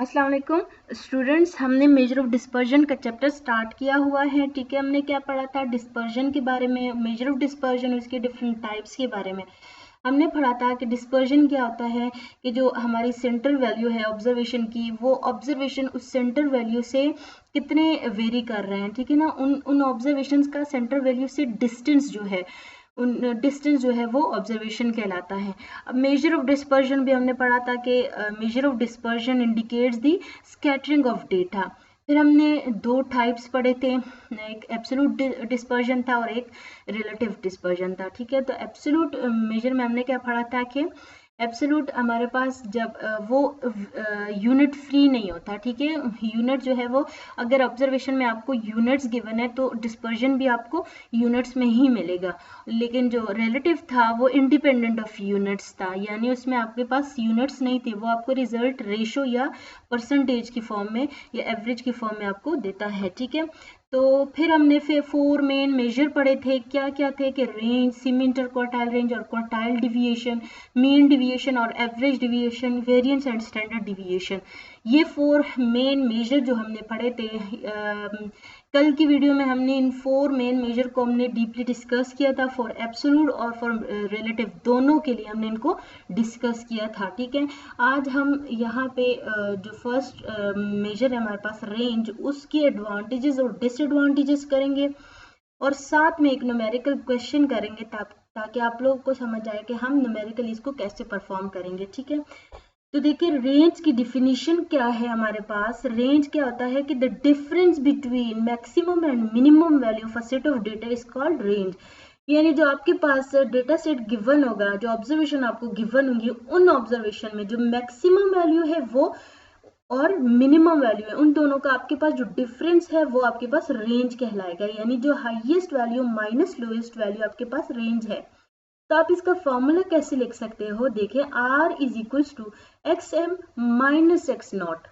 अस्सलाम वालेकुम स्टूडेंट्स, हमने मेजर ऑफ डिस्पर्जन का चैप्टर स्टार्ट किया हुआ है। ठीक है, हमने क्या पढ़ा था? डिस्पर्जन के बारे में, मेजर ऑफ डिस्पर्जन, उसके डिफरेंट टाइप्स के बारे में हमने पढ़ा था कि डिस्पर्जन क्या होता है कि जो हमारी सेंट्रल वैल्यू है ऑब्जर्वेशन की, वो ऑब्जर्वेशन उस सेंट्रल वैल्यू से कितने वेरी कर रहे हैं। ठीक है ना, उन ऑब्जर्वेशंस का सेंट्रल वैल्यू से डिस्टेंस जो है, उन डिस्टेंस जो है वो ऑब्जर्वेशन कहलाता है। अब मेजर ऑफ डिस्पर्जन भी हमने पढ़ा था कि measure of dispersion indicates the scattering of data. फिर हमने दो टाइप्स पढ़े थे, एक एब्सोल्यूट डिस्पर्जन था और एक रिलेटिव डिस्पर्जन था। ठीक है, तो एब्सोल्यूट मेजर में हमने क्या पढ़ा था कि एब्सोल्यूट हमारे पास जब वो यूनिट फ्री नहीं होता। ठीक है, यूनिट जो है वो, अगर ऑब्जर्वेशन में आपको यूनिट्स गिवन है तो डिस्पर्जन भी आपको यूनिट्स में ही मिलेगा। लेकिन जो रिलेटिव था वो इंडिपेंडेंट ऑफ यूनिट्स था, यानी उसमें आपके पास यूनिट्स नहीं थे, वो आपको रिजल्ट रेशो या परसेंटेज की फॉर्म में या एवरेज की फॉर्म में आपको देता है। ठीक है, तो फिर हमने फिर 4 मेन मेजर पढ़े थे। क्या क्या थे कि रेंज, सेमी इंटरक्वार्टाइल रेंज और क्वार्टाइल डिविएशन, मीन डिविएशन और average deviation, variance and standard deviation. ये 4 मेन मेजर जो हमने पढ़े थे। कल की वीडियो में हमने इन 4 मेन मेजर को हमने डीपली डिस्कस किया था। फॉर एब्सोल्यूट और फॉर रिलेटिव दोनों के लिए हमने इनको डिस्कस किया था। ठीक है, आज हम यहाँ पे जो फर्स्ट मेजर है हमारे पास रेंज, उसके एडवांटेजेस और डिसएडवांटेजेस करेंगे और साथ में एक न्यूमेरिकल क्वेश्चन करेंगे ताकि आप लोगों को समझ आए कि हम न्यूमेरिकली इसको कैसे परफॉर्म करेंगे। ठीक है, तो देखिए रेंज की डिफिनीशन क्या है हमारे पास। रेंज क्या होता है कि the difference between maximum and minimum value of a set of data is called range. यानी जो आपके पास डेटा सेट गिवन होगा, जो ऑब्जर्वेशन आपको गिवन होंगी, उन ऑब्जर्वेशन में जो मैक्सिमम वैल्यू है वो और मिनिमम वैल्यू है, उन दोनों का आपके पास जो डिफरेंस है वो आपके पास रेंज कहलाएगा। यानी जो highest value minus lowest value आपके पास रेंज है। तो आप इसका फॉर्मूला कैसे लिख सकते हो? देखिए, R is equals to X M minus X nought.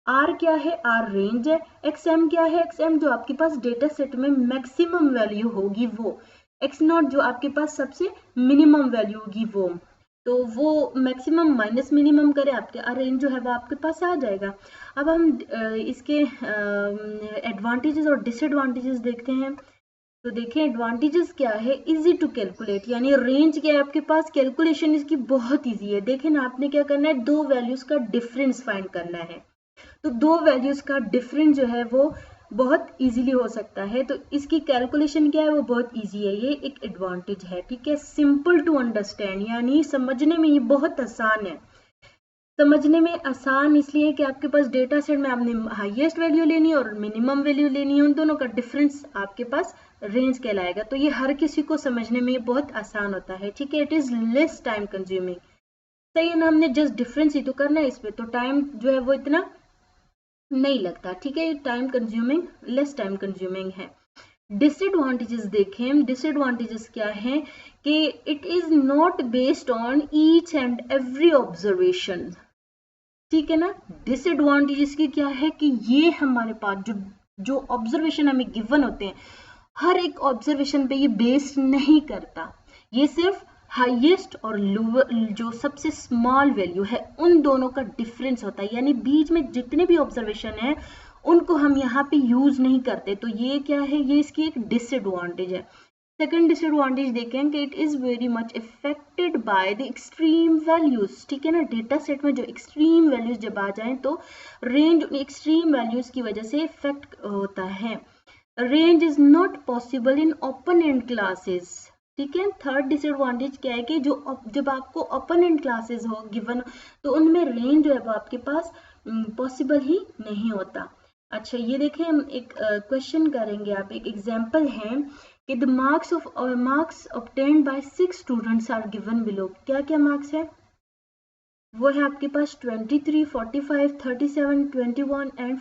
R क्या है? आर रेंज है। एक्स एम क्या है? एक्स एम जो आपके पास डेटा सेट में मैक्सिमम वैल्यू होगी वो, एक्स नॉट जो आपके पास सबसे मिनिमम वैल्यू होगी वो। तो वो मैक्सिमम माइनस मिनिमम करें, आपके रेंज जो है वो आपके पास आ जाएगा। अब हम इसके एडवांटेजेस और डिसएडवांटेजेस देखते हैं। तो देखिए एडवांटेजेस क्या है, इजी टू कैलकुलेट, यानी रेंज क्या है आपके पास, कैलकुलेशन इसकी बहुत इजी है। देखिए ना, आपने क्या करना है, दो वैल्यूज का डिफरेंस फाइंड करना है। तो दो वैल्यूज का डिफरेंस जो है वो बहुत इजीली हो सकता है, तो इसकी कैलकुलेशन क्या है वो बहुत इजी है। ये एक एडवांटेज है। ठीक है, सिंपल टू अंडरस्टैंड, यानी समझने में ये बहुत आसान है। समझने में आसान इसलिए कि आपके पास डेटा सेट में आपने हाईएस्ट वैल्यू लेनी है और मिनिमम वैल्यू लेनी है, उन दोनों का डिफरेंस आपके पास रेंज कहलाएगा। तो ये हर किसी को समझने में बहुत आसान होता है। ठीक है, it is less time consuming. सही है ना, हमने जस्ट डिफरेंस ही तो करना है इस पे, तो टाइम जो है वो इतना नहीं लगता। ठीक है, time consuming, less time consuming है। डिसएडवांटेजेस देखें, डिसएडवांटेजेस क्या है कि it is not based on each and every observation. ठीक है ना, डिसएडवांटेजेस की क्या है कि ये हमारे पास जो ऑब्जर्वेशन हमें गिवन होते हैं, हर एक ऑब्जर्वेशन पे ये बेस्ड नहीं करता। ये सिर्फ हाईएस्ट और लोअर, जो सबसे स्मॉल वैल्यू है, उन दोनों का डिफरेंस होता है। यानी बीच में जितने भी ऑब्जर्वेशन है उनको हम यहाँ पे यूज नहीं करते। तो ये क्या है, ये इसकी एक डिसएडवांटेज है। सेकेंड डिसएडवांटेज देखें कि it is very much affected by the extreme values. ठीक है ना, डेटा सेट में जो एक्सट्रीम वैल्यूज जब आ जाएं तो रेंज एक्सट्रीम वैल्यूज की वजह से इफेक्ट होता है। Range is not possible in open and classes. ठीक है, थर्ड डिसएडवांटेज क्या है कि जब आपको ओपन एंड क्लासेस हो गिवन, तो उनमें रेंज जो है वो आपके पास पॉसिबल ही नहीं होता। अच्छा, ये देखें, हम एक क्वेश्चन करेंगे, आप एक एग्जांपल है कि the marks obtained by 6 students are given below. क्या क्या मार्क्स है वो है आपके पास 23, 45, 37, 21 एंड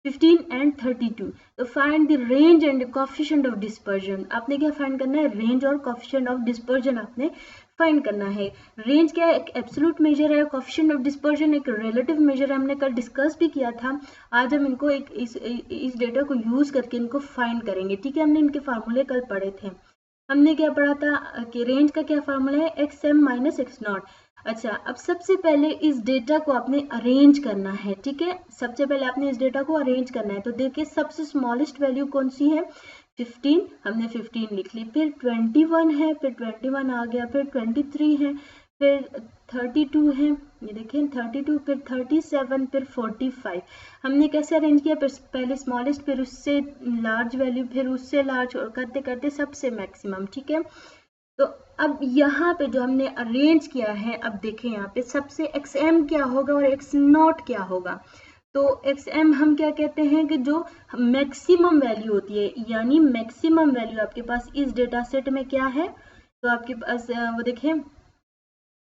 15 एंड 32। तो find the range and coefficient of dispersion. आपने क्या फाइंड करना है? रेंज और कोएफिशिएंट ऑफ डिस्पर्जन आपने फाइंड करना है। रेंज क्या है? एक एब्सोल्यूट मेजर है। कोएफिशिएंट ऑफ डिस्पर्जन एक रिलेटिव मेजर है, हमने कल डिस्कस भी किया था। आज हम इनको इस डेटा को यूज करके इनको फाइंड करेंगे। ठीक है, हमने इनके फार्मूले कल पढ़े थे। हमने क्या पढ़ा था कि रेंज का क्या फार्मूला है? X M minus X nought. अच्छा, अब सबसे पहले इस डेटा को आपने अरेंज करना है, ठीक है। सबसे पहले आपने इस डेटा को अरेंज करना है। तो देखिए सबसे स्मॉलेस्ट वैल्यू कौन सी है, 15, हमने 15 लिख ली, फिर 21 है, फिर 21 आ गया, फिर 23 है, फिर 32 है, ये देखिए 32, फिर 37, फिर 45। हमने कैसे अरेंज किया, पहले स्मॉलेस्ट, फिर उससे लार्ज वैल्यू, फिर उससे लार्ज, और करते करते सबसे मैक्सिमम, ठीक है। तो अब यहाँ पे जो हमने अरेंज किया है, अब देखें यहाँ पे सबसे xm क्या होगा और x0 क्या होगा। तो xm हम क्या कहते हैं कि जो मैक्सिमम वैल्यू होती है, यानी मैक्सिमम वैल्यू आपके पास इस डेटा सेट में क्या है, तो आपके पास वो देखें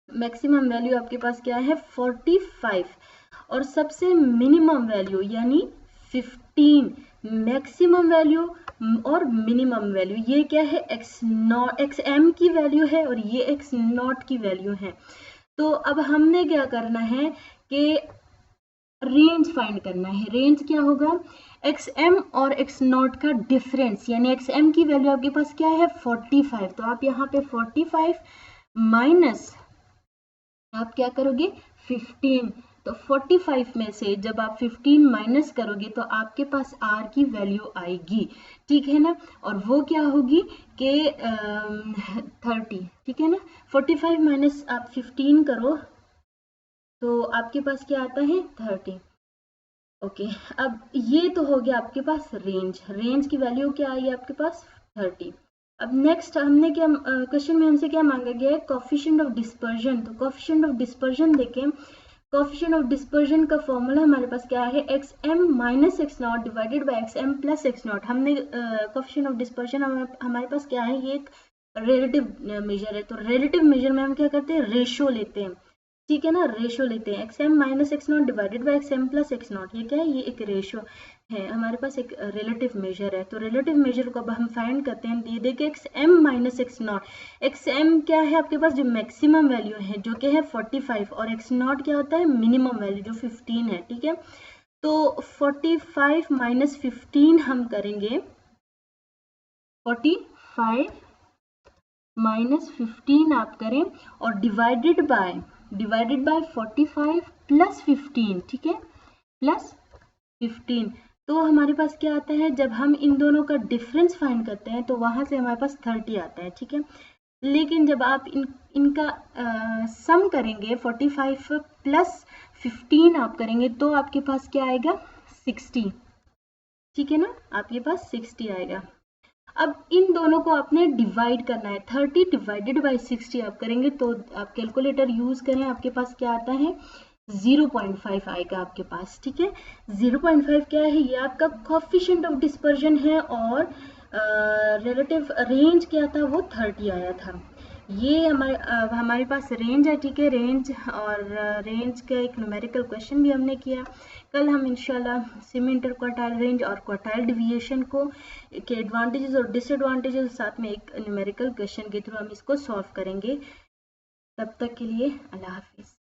मैक्सिमम वैल्यू आपके पास क्या है 45, और सबसे मिनिमम वैल्यू यानी 15, मैक्सिमम वैल्यू और मिनिमम वैल्यू, ये क्या है xm की वैल्यू है और ये x0 की वैल्यू है। तो अब हमने क्या करना है कि रेंज फाइंड करना है। रेंज क्या होगा, xm और x0 का डिफरेंस, यानी xm की वैल्यू आपके पास क्या है 45, तो आप यहाँ पे 45 माइनस आप क्या करोगे 15, तो 45 में से जब आप 15 माइनस करोगे तो आपके पास r की वैल्यू आएगी, ठीक है ना। और वो क्या होगी कि 30, ठीक है ना। 45 माइनस आप 15 करो तो आपके पास क्या आता है 30। ओके, अब ये तो हो गया आपके पास रेंज। रेंज की वैल्यू क्या आई आपके पास 30। अब नेक्स्ट हमने क्या क्वेश्चन में हमसे क्या मांगा गया है, कोफिशिएंट ऑफ डिस्पर्जन। तो कोफिशिएंट ऑफ डिस्पर्जन देखें, कोफिशिएंट ऑफ डिस्पर्जन का फॉर्मूला हमारे पास क्या है, xm minus x0 divided by xm plus x0। हमने कोफिशिएंट ऑफ डिस्पर्जन हमारे पास क्या है, ये एक रिलेटिव मेजर है। तो रिलेटिव मेजर में हम क्या करते हैं, रेशो लेते हैं, ठीक है ना, रेशो लेते हैं। xm minus x0 divided by xm plus x0, ये क्या है, ये एक रेशो है हमारे पास, एक रिलेटिव मेजर है। तो रिलेटिव मेजर को अब हम फाइंड करते हैं। ये देखिए xm माइनस x0, xm क्या है आपके पास, जो मैक्सिमम वैल्यू है जो कि है 45, और x0 क्या होता है मिनिमम वैल्यू जो 15 है, ठीक है। तो 45 माइनस 15 हम करेंगे, 45 माइनस 15 आप करें और डिवाइडेड बाय 45 प्लस 15, ठीक है, प्लस 15। तो हमारे पास क्या आता है, जब हम इन दोनों का डिफरेंस फाइंड करते हैं तो वहां से हमारे पास 30 आता है, ठीक है। लेकिन जब आप इनका सम करेंगे 45 प्लस 15 आप करेंगे तो आपके पास क्या आएगा 60, ठीक है ना, आपके पास 60 आएगा। अब इन दोनों को आपने डिवाइड करना है, 30 डिवाइडेड बाई 60 आप करेंगे तो आप कैलकुलेटर यूज करें, आपके पास क्या आता है 0.5 आएगा आपके पास, ठीक है। 0.5 क्या है, ये आपका कोफिशिएंट ऑफ डिस्पर्जन है, और रिलेटिव रेंज क्या था वो 30 आया था। ये हमारे पास रेंज है, ठीक है, रेंज, और रेंज का एक न्यूमेरिकल क्वेश्चन भी हमने किया। कल हम इंशाल्लाह सेमी इंटरक्वार्टाइल रेंज और क्वार्टाइल डिविएशन को के एडवांटेजेस और डिसएडवांटेजेस साथ में एक न्यूमेरिकल क्वेश्चन के थ्रू हम इसको सॉल्व करेंगे। तब तक के लिए अल्लाह हाफिज।